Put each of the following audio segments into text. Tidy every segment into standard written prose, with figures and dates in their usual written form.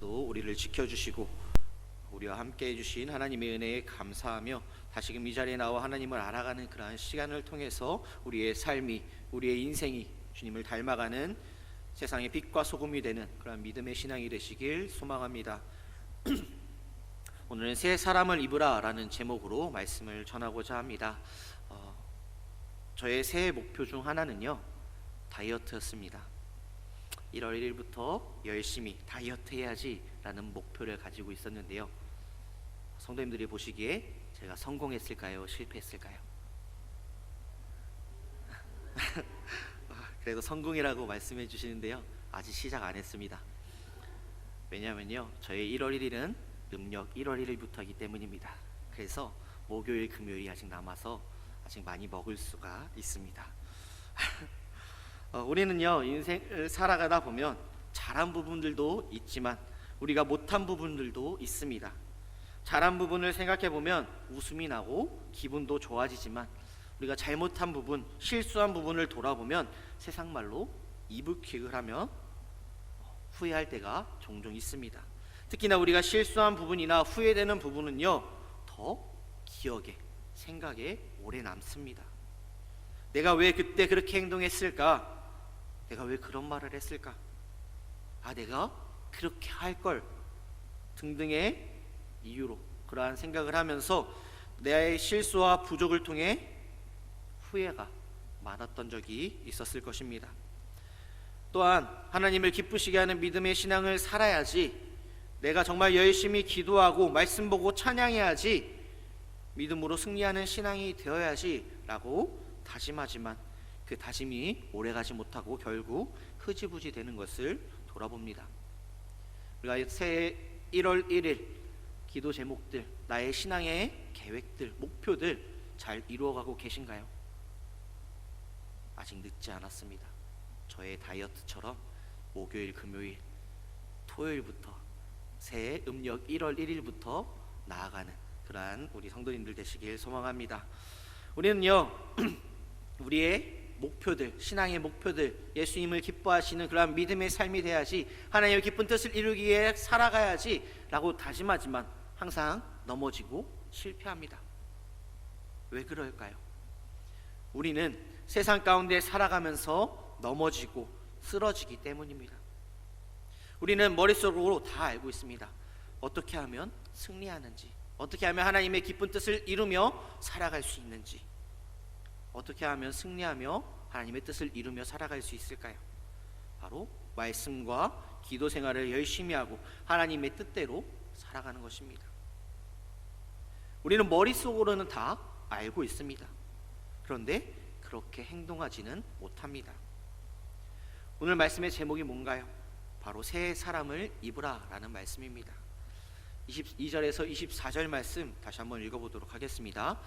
또 우리를 지켜주시고 우리와 함께 해주신 하나님의 은혜에 감사하며 다시금 이 자리에 나와 하나님을 알아가는 그러한 시간을 통해서 우리의 삶이, 우리의 인생이 주님을 닮아가는 세상의 빛과 소금이 되는 그러한 믿음의 신앙이 되시길 소망합니다. 오늘은 새 사람을 입으라 라는 제목으로 말씀을 전하고자 합니다. 저의 새해 목표 중 하나는요, 다이어트였습니다. 1월 1일부터 열심히 다이어트 해야지 라는 목표를 가지고 있었는데요, 성도님들이 보시기에 제가 성공했을까요? 실패했을까요? 그래도 성공이라고 말씀해 주시는데요, 아직 시작 안 했습니다. 왜냐하면요, 저의 1월 1일은 음력 1월 1일부터이기 때문입니다. 그래서 목요일, 금요일이 아직 남아서 아직 많이 먹을 수가 있습니다. 우리는요, 인생을 살아가다 보면 잘한 부분들도 있지만 우리가 못한 부분들도 있습니다. 잘한 부분을 생각해 보면 웃음이 나고 기분도 좋아지지만 우리가 잘못한 부분, 실수한 부분을 돌아보면 세상 말로 이불킥을 하며 후회할 때가 종종 있습니다. 특히나 우리가 실수한 부분이나 후회되는 부분은요, 더 기억에, 생각에 오래 남습니다. 내가 왜 그때 그렇게 행동했을까? 내가 왜 그런 말을 했을까? 내가 그렇게 할 걸 등등의 이유로 그러한 생각을 하면서 내 실수와 부족을 통해 후회가 많았던 적이 있었을 것입니다. 또한 하나님을 기쁘시게 하는 믿음의 신앙을 살아야지, 내가 정말 열심히 기도하고 말씀 보고 찬양해야지, 믿음으로 승리하는 신앙이 되어야지 라고 다짐하지만 그 다짐이 오래가지 못하고 결국 흐지부지 되는 것을 돌아봅니다. 우리가 새해 1월 1일 기도 제목들, 나의 신앙의 계획들, 목표들 잘 이루어가고 계신가요? 아직 늦지 않았습니다. 저의 다이어트처럼 목요일, 금요일, 토요일부터 새해 음력 1월 1일부터 나아가는 그러한 우리 성도님들 되시길 소망합니다. 우리는요, 우리의 목표들, 신앙의 목표들, 예수님을 기뻐하시는 그러한 믿음의 삶이 돼야지, 하나님의 기쁜 뜻을 이루기 위해 살아가야지 라고 다짐하지만 항상 넘어지고 실패합니다. 왜 그럴까요? 우리는 세상 가운데 살아가면서 넘어지고 쓰러지기 때문입니다. 우리는 머릿속으로 다 알고 있습니다. 어떻게 하면 승리하는지, 어떻게 하면 하나님의 기쁜 뜻을 이루며 살아갈 수 있는지, 어떻게 하면 승리하며 하나님의 뜻을 이루며 살아갈 수 있을까요? 바로 말씀과 기도 생활을 열심히 하고 하나님의 뜻대로 살아가는 것입니다. 우리는 머릿속으로는 다 알고 있습니다. 그런데 그렇게 행동하지는 못합니다. 오늘 말씀의 제목이 뭔가요? 바로 새 사람을 입으라 라는 말씀입니다. 22절에서 24절 말씀 다시 한번 읽어보도록 하겠습니다.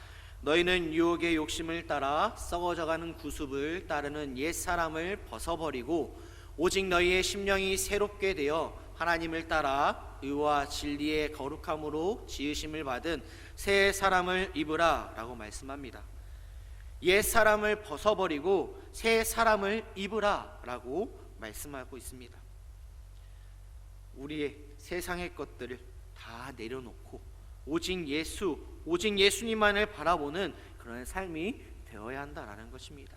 너희는 유혹의 욕심을 따라 썩어져가는 구습을 따르는 옛사람을 벗어버리고 오직 너희의 심령이 새롭게 되어 하나님을 따라 의와 진리의 거룩함으로 지으심을 받은 새 사람을 입으라 라고 말씀합니다. 옛사람을 벗어버리고 새 사람을 입으라 라고 말씀하고 있습니다. 우리의 세상의 것들을 다 내려놓고 오직 예수님만을 바라보는 그런 삶이 되어야 한다라는 것입니다.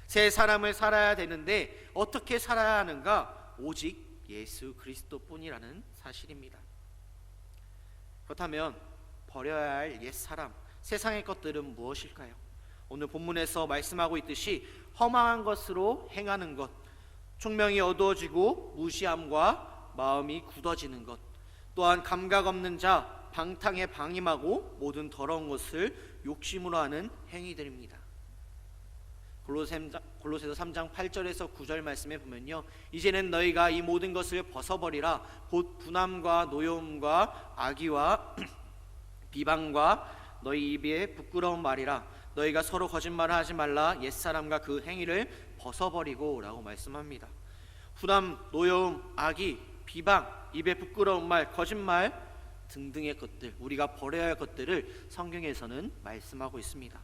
새 사람을 살아야 되는데 어떻게 살아야 하는가? 오직 예수 그리스도뿐이라는 사실입니다. 그렇다면 버려야 할 옛사람, 세상의 것들은 무엇일까요? 오늘 본문에서 말씀하고 있듯이 허망한 것으로 행하는 것, 총명이 어두워지고 무시함과 마음이 굳어지는 것, 또한 감각 없는 자, 방탕에 방임하고 모든 더러운 것을 욕심으로 하는 행위들입니다. 골로새서 3장 8절에서 9절 말씀에 보면요, 이제는 너희가 이 모든 것을 벗어버리라. 곧 분함과 노여움과 악의와 비방과 너희 입에 부끄러운 말이라. 너희가 서로 거짓말을 하지 말라. 옛사람과 그 행위를 벗어버리고 라고 말씀합니다. 분함, 노여움, 악의, 비방, 입에 부끄러운 말, 거짓말 등등의 것들, 우리가 버려야 할 것들을 성경에서는 말씀하고 있습니다.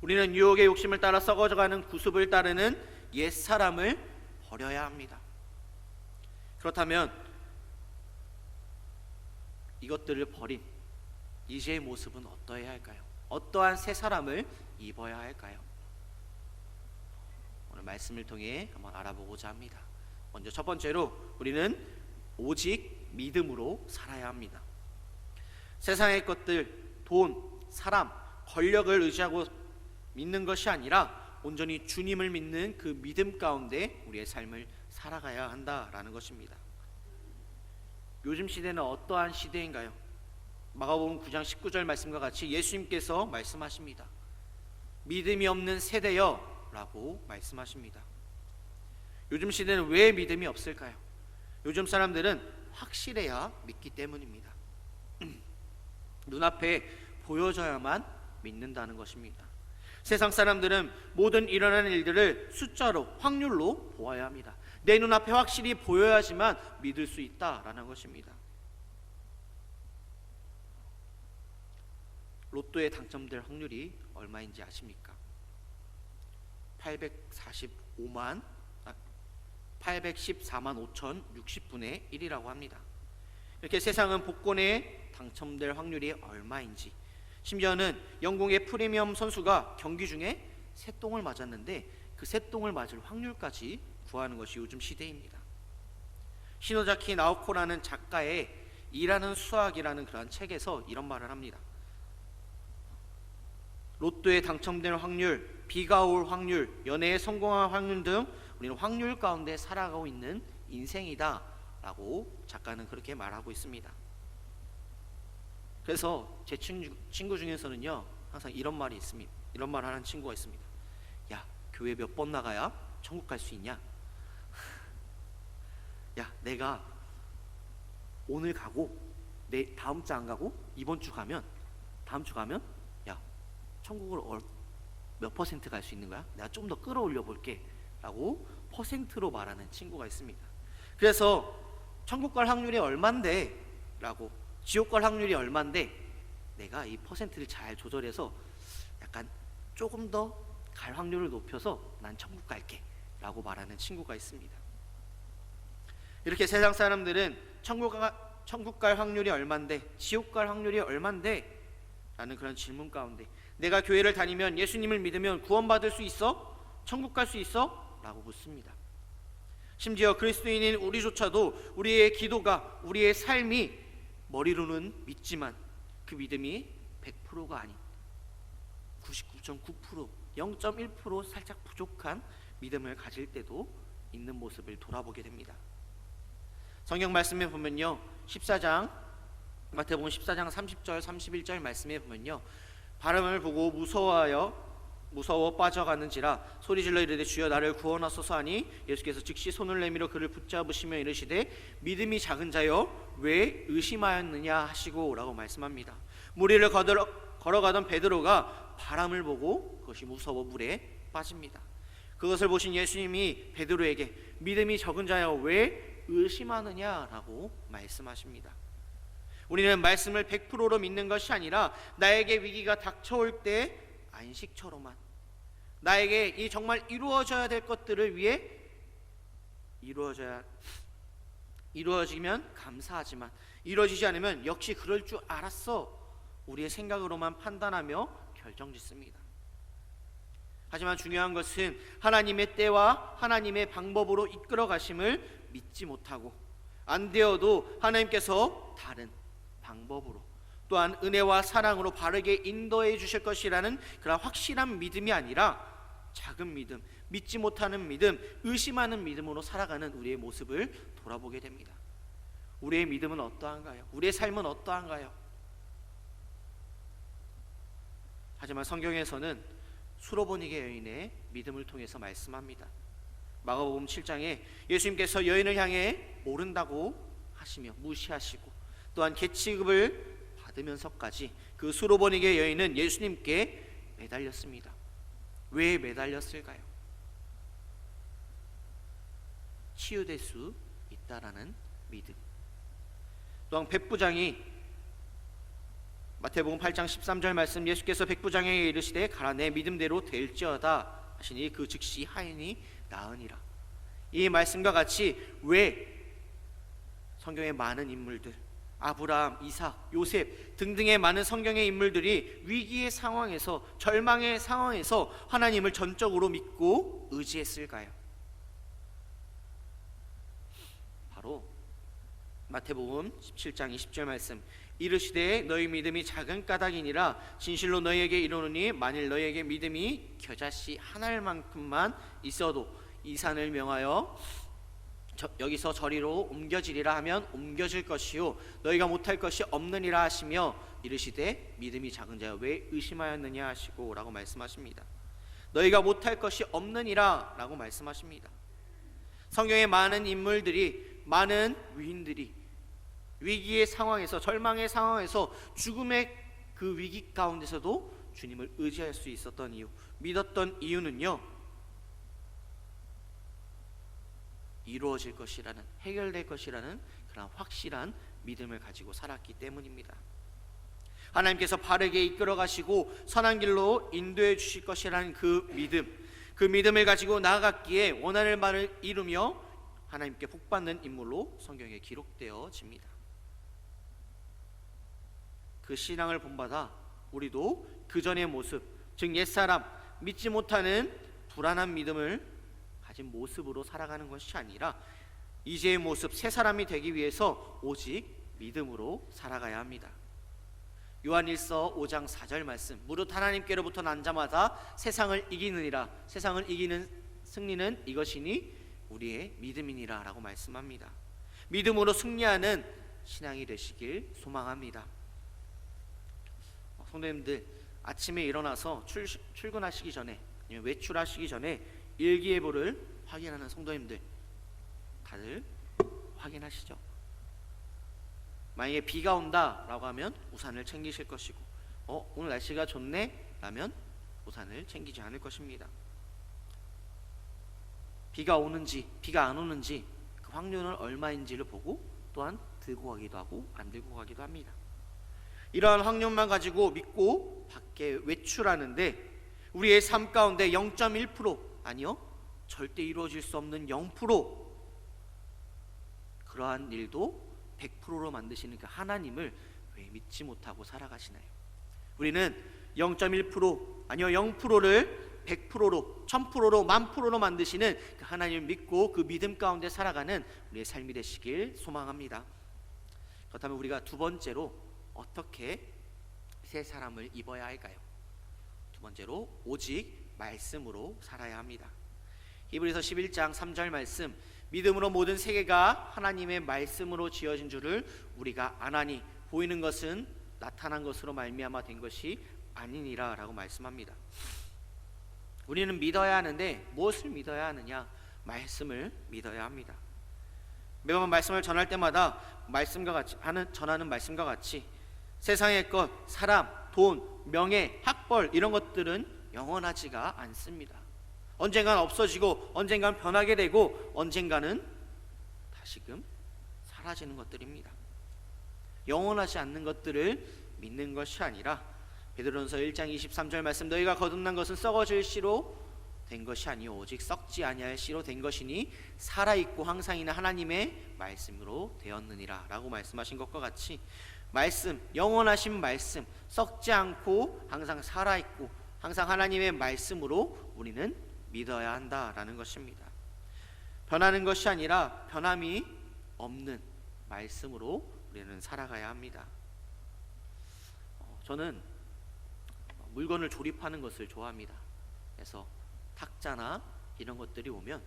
우리는 유혹의 욕심을 따라 썩어져가는 구습을 따르는 옛사람을 버려야 합니다. 그렇다면 이것들을 버린 이제의 모습은 어떠해야 할까요? 어떠한 새 사람을 입어야 할까요? 오늘 말씀을 통해 한번 알아보고자 합니다. 먼저 첫 번째로 우리는 오직 믿음으로 살아야 합니다. 세상의 것들, 돈, 사람, 권력을 의지하고 믿는 것이 아니라 온전히 주님을 믿는 그 믿음 가운데 우리의 삶을 살아가야 한다라는 것입니다. 요즘 시대는 어떠한 시대인가요? 마가복음 9장 19절 말씀과 같이 예수님께서 말씀하십니다. 믿음이 없는 세대여 라고 말씀하십니다. 요즘 시대는 왜 믿음이 없을까요? 요즘 사람들은 확실해야 믿기 때문입니다. 눈앞에 보여져야만 믿는다는 것입니다. 세상 사람들은 모든 일어나는 일들을 숫자로, 확률로 보아야 합니다. 내 눈앞에 확실히 보여야지만 믿을 수 있다라는 것입니다. 로또에 당첨될 확률이 얼마인지 아십니까? 814만 5,060분의 1이라고 합니다. 이렇게 세상은 복권에 당첨될 확률이 얼마인지, 심지어는 영국의 프리미엄 선수가 경기 중에 새똥을 맞았는데 그 새똥을 맞을 확률까지 구하는 것이 요즘 시대입니다. 시노자키 나오코라는 작가의 일하는 수학이라는 그러한 책에서 이런 말을 합니다. 로또에 당첨될 확률, 비가 올 확률, 연애에 성공할 확률 등 우리는 확률 가운데 살아가고 있는 인생이다 라고 작가는 그렇게 말하고 있습니다. 그래서 제 친구 중에서는요, 항상 이런 말이 있습니다. 이런 말 하는 친구가 있습니다. 야, 교회 몇 번 나가야 천국 갈 수 있냐? 야, 내가 오늘 가고 내 다음 주 안 가고 이번 주 가면, 다음 주 가면 야, 천국을 몇 퍼센트 갈 수 있는 거야? 내가 좀 더 끌어올려 볼게 라고 퍼센트로 말하는 친구가 있습니다. 그래서 천국 갈 확률이 얼만데 라고, 지옥 갈 확률이 얼만데 내가 이 퍼센트를 잘 조절해서 약간 조금 더 갈 확률을 높여서 난 천국 갈게 라고 말하는 친구가 있습니다. 이렇게 세상 사람들은 천국 갈 확률이 얼만데, 지옥 갈 확률이 얼만데 라는 그런 질문 가운데 내가 교회를 다니면, 예수님을 믿으면 구원받을 수 있어? 천국 갈 수 있어? 라고 묻습니다. 심지어 그리스도인인 우리조차도 우리의 기도가, 우리의 삶이 머리로는 믿지만 그 믿음이 100%가 아닌 99.9%, 0.1% 살짝 부족한 믿음을 가질 때도 있는 모습을 돌아보게 됩니다. 성경 말씀에 보면요, 14장, 마태복음 14장 30절 31절 말씀에 보면요, 바람을 보고 무서워 빠져가는지라 소리질러 이르되 주여 나를 구원하소서 하니 예수께서 즉시 손을 내밀어 그를 붙잡으시며 이르시되 믿음이 작은 자여 왜 의심하였느냐 하시고 라고 말씀합니다. 무리를 걸어가던 베드로가 바람을 보고 그것이 무서워 물에 빠집니다. 그것을 보신 예수님이 베드로에게 믿음이 적은 자여 왜 의심하느냐라고 말씀하십니다. 우리는 말씀을 100%로 믿는 것이 아니라 나에게 위기가 닥쳐올 때 안식처로만, 나에게 이 정말 이루어져야 될 것들을 위해 이루어지면 감사하지만 이루어지지 않으면 역시 그럴 줄 알았어, 우리의 생각으로만 판단하며 결정짓습니다. 하지만 중요한 것은 하나님의 때와 하나님의 방법으로 이끌어 가심을 믿지 못하고, 안 되어도 하나님께서 다른 방법으로 또한 은혜와 사랑으로 바르게 인도해 주실 것이라는 그런 확실한 믿음이 아니라 작은 믿음, 믿지 못하는 믿음, 의심하는 믿음으로 살아가는 우리의 모습을 돌아보게 됩니다. 우리의 믿음은 어떠한가요? 우리의 삶은 어떠한가요? 하지만 성경에서는 수로보니게 여인의 믿음을 통해서 말씀합니다. 마가복음 7장에 예수님께서 여인을 향해 모른다고 하시며 무시하시고 또한 계치급을 받으면서까지 그 수로보니게 여인은 예수님께 매달렸습니다. 왜 매달렸을까요? 치유될 수 있다라는 믿음. 또한 백부장이 마태복음 8장 13절 말씀, 예수께서 백부장에게 이르시되 가라 내 믿음대로 될지어다 하시니 그 즉시 하인이 나으니라. 이 말씀과 같이 왜 성경의 많은 인물들, 아브라함, 이삭, 요셉 등등의 많은 성경의 인물들이 위기의 상황에서, 절망의 상황에서 하나님을 전적으로 믿고 의지했을까요? 바로 마태복음 17장 20절 말씀, 이르시되 너희 믿음이 작은 까닭이니라 진실로 너희에게 이르노니 만일 너희에게 믿음이 겨자씨 하나만큼만 있어도 이 산을 명하여 여기서 저리로 옮겨지리라 하면 옮겨질 것이요 너희가 못할 것이 없느니라 하시며 이르시되 믿음이 작은 자여 왜 의심하였느냐 하시고 라고 말씀하십니다. 너희가 못할 것이 없느니라 라고 말씀하십니다. 성경의 많은 인물들이, 많은 위인들이 위기의 상황에서, 절망의 상황에서, 죽음의 그 위기 가운데서도 주님을 의지할 수 있었던 이유, 믿었던 이유는요, 이루어질 것이라는, 해결될 것이라는 그런 확실한 믿음을 가지고 살았기 때문입니다. 하나님께서 바르게 이끌어 가시고 선한 길로 인도해 주실 것이라는 그 믿음을 가지고 나아갔기에 원하는 바를 이루며 하나님께 복받는 인물로 성경에 기록되어집니다. 그 신앙을 본받아 우리도 그전의 모습, 즉 옛사람, 믿지 못하는 불안한 믿음을 가진 모습으로 살아가는 것이 아니라 이제의 모습, 새 사람이 되기 위해서 오직 믿음으로 살아가야 합니다. 요한일서 5장 4절 말씀, 무릇 하나님께로부터 난 자마다 세상을 이기느니라, 세상을 이기는 승리는 이것이니 우리의 믿음이니라 라고 말씀합니다. 믿음으로 승리하는 신앙이 되시길 소망합니다. 성도님들, 아침에 일어나서 출근하시기 전에, 아니면 외출하시기 전에 일기예보를 확인하는 성도님들 다들 확인하시죠? 만약에 비가 온다 라고 하면 우산을 챙기실 것이고, 오늘 날씨가 좋네 라면 우산을 챙기지 않을 것입니다. 비가 오는지 비가 안 오는지 그 확률은 얼마인지를 보고 또한 들고 가기도 하고 안 들고 가기도 합니다. 이러한 확률만 가지고 믿고 밖에 외출하는데 우리의 삶 가운데 0.1%, 아니요, 절대 이루어질 수 없는 0%, 그러한 일도 100%로 만드시는 그 하나님을 왜 믿지 못하고 살아가시나요? 우리는 0.1%, 아니요 0%를 100%로, 1000%로, 10,000%로 만드시는 그 하나님을 믿고 그 믿음 가운데 살아가는 우리의 삶이 되시길 소망합니다. 그렇다면 우리가 두 번째로 어떻게 새 사람을 입어야 할까요? 두 번째로 오직 말씀으로 살아야 합니다. 히브리서 11장 3절 말씀, 믿음으로 모든 세계가 하나님의 말씀으로 지어진 줄을 우리가 아나니 보이는 것은 나타난 것으로 말미암아 된 것이 아니니라 라고 말씀합니다. 우리는 믿어야 하는데 무엇을 믿어야 하느냐? 말씀을 믿어야 합니다. 매번 말씀을 전할 때마다 말씀과 같이 전하는 말씀과 같이 세상의 것, 사람, 돈, 명예, 학벌 이런 것들은 영원하지가 않습니다. 언젠간 없어지고 언젠간 변하게 되고 언젠가는 다시금 사라지는 것들입니다. 영원하지 않는 것들을 믿는 것이 아니라 베드로전서 1장 23절 말씀, 너희가 거듭난 것은 썩어질 씨로 된 것이 아니요 오직 썩지 아니할 씨로 된 것이니 살아있고 항상이나 하나님의 말씀으로 되었느니라 라고 말씀하신 것과 같이 말씀, 영원하신 말씀, 썩지 않고 항상 살아있고 항상 하나님의 말씀으로 우리는 믿어야 한다라는 것입니다. 변하는 것이 아니라 변함이 없는 말씀으로 우리는 살아가야 합니다. 저는 물건을 조립하는 것을 좋아합니다. 그래서 탁자나 이런 것들이 오면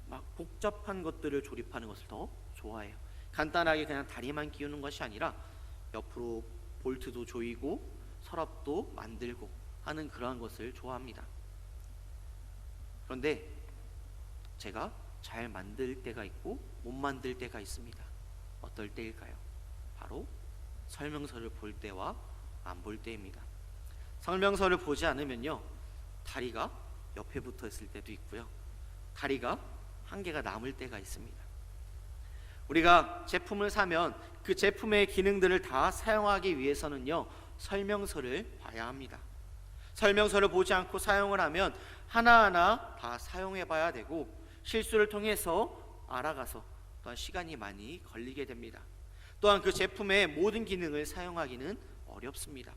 막 복잡한 것들을 조립하는 것을 더 좋아해요. 간단하게 그냥 다리만 끼우는 것이 아니라 옆으로 볼트도 조이고 서랍도 만들고 하는 그러한 것을 좋아합니다. 그런데 제가 잘 만들 때가 있고 못 만들 때가 있습니다. 어떨 때일까요? 바로 설명서를 볼 때와 안 볼 때입니다. 설명서를 보지 않으면요, 다리가 옆에 붙어 있을 때도 있고요, 다리가 한 개가 남을 때가 있습니다. 우리가 제품을 사면 그 제품의 기능들을 다 사용하기 위해서는요, 설명서를 봐야 합니다. 설명서를 보지 않고 사용을 하면 하나하나 다 사용해 봐야 되고 실수를 통해서 알아가서 또한 시간이 많이 걸리게 됩니다. 또한 그 제품의 모든 기능을 사용하기는 어렵습니다.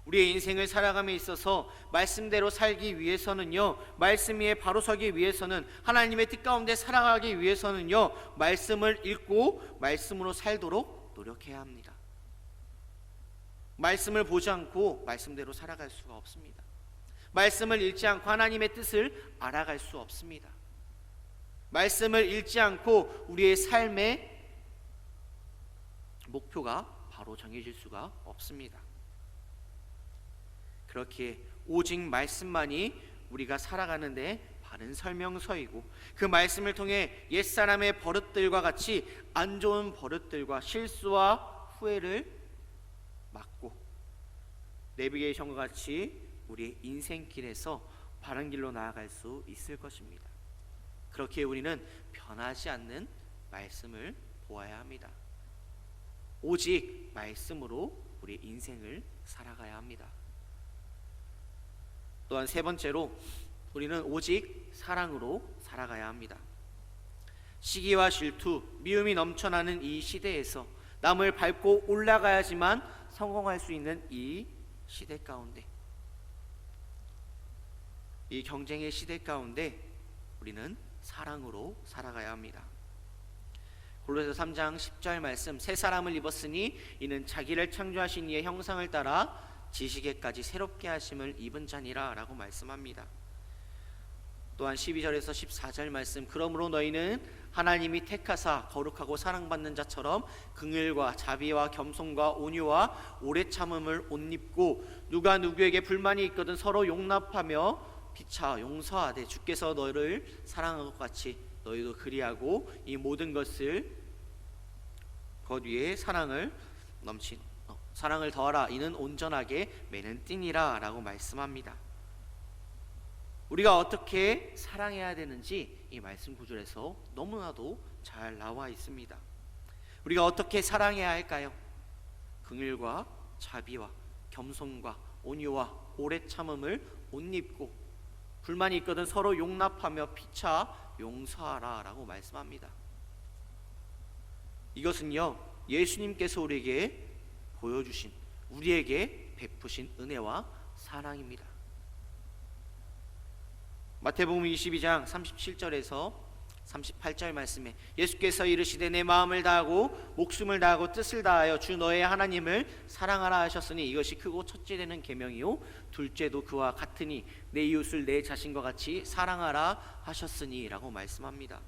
우리의 인생을 살아감에 있어서 말씀대로 살기 위해서는요, 말씀 위에 바로 서기 위해서는, 하나님의 뜻 가운데 살아가기 위해서는요, 말씀을 읽고 말씀으로 살도록 노력해야 합니다. 말씀을 보지 않고 말씀대로 살아갈 수가 없습니다. 말씀을 읽지 않고 하나님의 뜻을 알아갈 수 없습니다. 말씀을 읽지 않고 우리의 삶의 목표가 바로 정해질 수가 없습니다. 그렇게 오직 말씀만이 우리가 살아가는데 바른 설명서이고, 그 말씀을 통해 옛사람의 버릇들과 같이 안 좋은 버릇들과 실수와 후회를 막고 내비게이션과 같이 우리의 인생길에서 바른 길로 나아갈 수 있을 것입니다. 그렇게 우리는 변하지 않는 말씀을 보아야 합니다. 오직 말씀으로 우리 인생을 살아가야 합니다. 또한 세 번째로, 우리는 오직 사랑으로 살아가야 합니다. 시기와 질투, 미움이 넘쳐나는 이 시대에서 남을 밟고 올라가야지만 성공할 수 있는 이 시대 가운데, 이 경쟁의 시대 가운데 우리는 사랑으로 살아가야 합니다. 골로새서 3장 10절 말씀, 새 사람을 입었으니 이는 자기를 창조하신 이의 형상을 따라 지식에까지 새롭게 하심을 입은 자니라 라고 말씀합니다. 또한 12절에서 14절 말씀, 그러므로 너희는 하나님이 택하사 거룩하고 사랑받는 자처럼 긍휼과 자비와 겸손과 온유와 오래 참음을 옷 입고, 누가 누구에게 불만이 있거든 서로 용납하며 피차 용서하되 주께서 너를 사랑한 것 같이 너희도 그리하고 이 모든 것을 것 위에 사랑을 더하라. 이는 온전하게 매는 띠니라 라고 말씀합니다. 우리가 어떻게 사랑해야 되는지 이 말씀 구절에서 너무나도 잘 나와 있습니다. 우리가 어떻게 사랑해야 할까요? 긍휼과 자비와 겸손과 온유와 오래 참음을 옷 입고, 불만이 있거든 서로 용납하며 피차 용서하라 라고 말씀합니다. 이것은요, 예수님께서 우리에게 보여주신, 우리에게 베푸신 은혜와 사랑입니다. 마태복음 22장 37절에서 38절 말씀에 예수께서 이르시되 내 마음을 다하고 목숨을 다하고 뜻을 다하여 주 너의 하나님을 사랑하라 하셨으니 이것이 크고 첫째 되는 계명이요 둘째도 그와 같으니 내 이웃을 내 자신과 같이 사랑하라 하셨으니 라고 말씀합니다.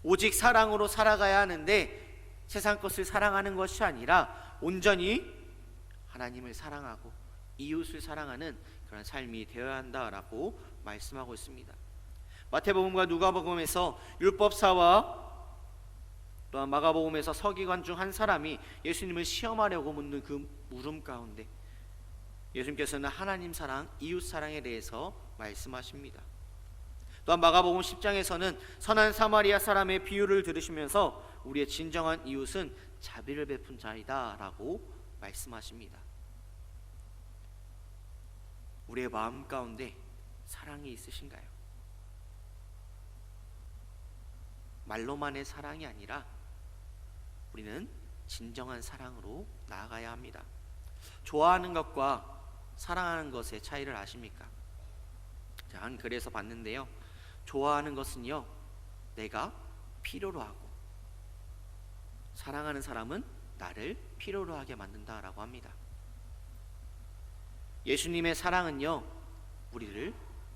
오직 사랑으로 살아가야 하는데, 세상 것을 사랑하는 것이 아니라 온전히 하나님을 사랑하고 이웃을 사랑하는 그런 삶이 되어야 한다라고 말씀하고 있습니다. 마태복음과 누가복음에서 율법사와 또한 마가복음에서 서기관 중 한 사람이 예수님을 시험하려고 묻는 그 물음 가운데 예수님께서는 하나님 사랑, 이웃 사랑에 대해서 말씀하십니다. 또한 마가복음 10장에서는 선한 사마리아 사람의 비유를 들으시면서 우리의 진정한 이웃은 자비를 베푼 자이다 라고 말씀하십니다. 우리의 마음 가운데 사랑이 있으신가요? 말로만의 사랑이 아니라 우리는 진정한 사랑으로 나아가야 합니다. 좋아하는 것과 사랑하는 것의 차이를 아십니까? 한 글에서 봤는데요, 좋아하는 것은요 내가 필요로 하고, 사랑하는 사람은 나를 필요로 하게 만든다라고 합니다. 예수님의 사랑은요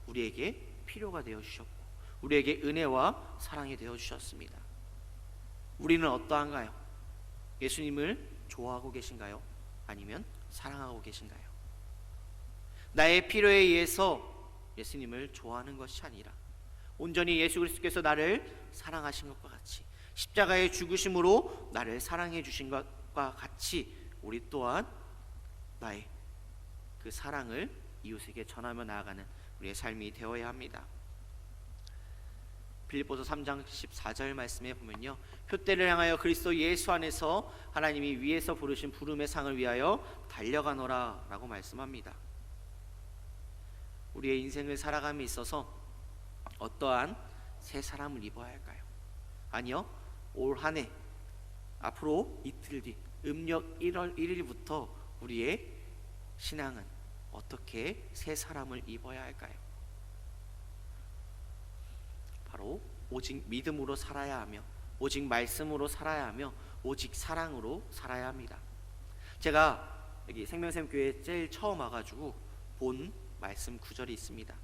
우리에게 필요가 되어 주셨고 우리에게 은혜와 사랑이 되어 주셨습니다. 우리는 어떠한가요? 예수님을 좋아하고 계신가요? 아니면 사랑하고 계신가요? 나의 필요에 의해서 예수님을 좋아하는 것이 아니라 온전히 예수 그리스도께서 나를 사랑하신 것과 같이 십자가의 죽으심으로 나를 사랑해 주신 것과 같이 우리 또한 나의 그 사랑을 이웃에게 전하며 나아가는 우리의 삶이 되어야 합니다. 빌립보서 3장 14절 말씀에 보면요, 표대를 향하여 그리스도 예수 안에서 하나님이 위에서 부르신 부름의 상을 위하여 달려가노라 라고 말씀합니다. 우리의 인생을 살아감에 있어서 어떠한 새 사람을 입어야 할까요? 아니요, 올 한 해 앞으로 이틀 뒤 음력 1월 1일부터 우리의 신앙은 어떻게 새 사람을 입어야 할까요? 바로 오직 믿음으로 살아야 하며, 오직 말씀으로 살아야 하며, 오직 사랑으로 살아야 합니다. 제가 여기 생명샘교회 제일 처음 와가지고 본 말씀 구절이 있습니다.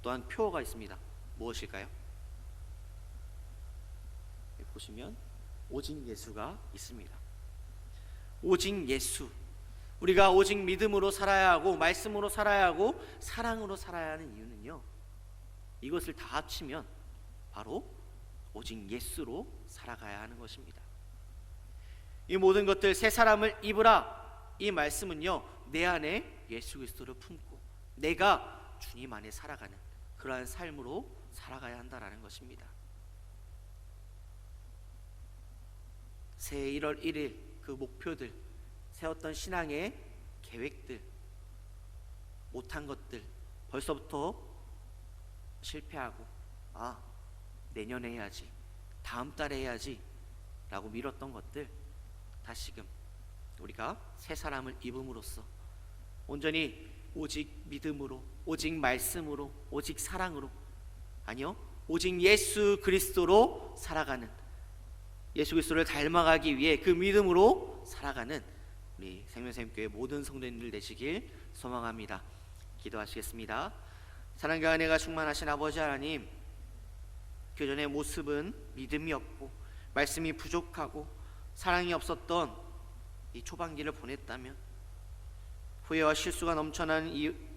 또한 표어가 있습니다. 무엇일까요? 여기 보시면 오직 예수가 있습니다. 오직 예수. 우리가 오직 믿음으로 살아야 하고, 말씀으로 살아야 하고, 사랑으로 살아야 하는 이유는요, 이것을 다 합치면 바로 오직 예수로 살아가야 하는 것입니다. 이 모든 것들 새 사람을 입으라, 이 말씀은요, 내 안에 예수 그리스도를 품고 내가 주님 안에 살아가는 그러한 삶으로 살아가야 한다라는 것입니다. 새 1월 1일 그 목표들, 세웠던 신앙의 계획들, 못한 것들 벌써부터 실패하고, 내년에 해야지, 다음 달에 해야지 라고 미뤘던 것들 다시금 우리가 새 사람을 입음으로써 온전히 오직 믿음으로, 오직 말씀으로, 오직 사랑으로, 아니요, 오직 예수 그리스도로 살아가는, 예수 그리스도를 닮아가기 위해 그 믿음으로 살아가는 우리 생명샘교회 모든 성도님들 되시길 소망합니다. 기도하시겠습니다. 사랑과 은혜가 충만하신 아버지 하나님, 교전의 모습은 믿음이 없고 말씀이 부족하고 사랑이 없었던 이 초반기를 보냈다면, 후회와 실수가 넘쳐나는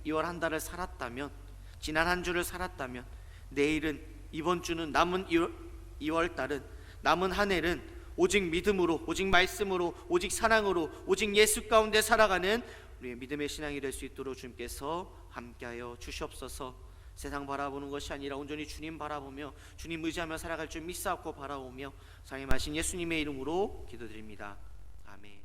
2월 한 달을 살았다면, 지난 한 주를 살았다면, 내일은, 이번 주는, 남은 2월 달은, 남은 한 해는 오직 믿음으로, 오직 말씀으로, 오직 사랑으로, 오직 예수 가운데 살아가는 우리의 믿음의 신앙이 될 수 있도록 주님께서 함께하여 주시옵소서. 세상 바라보는 것이 아니라 온전히 주님 바라보며 주님 의지하며 살아갈 줄 믿사옵고 바라오며 사랑의 마신 예수님의 이름으로 기도드립니다. 아멘.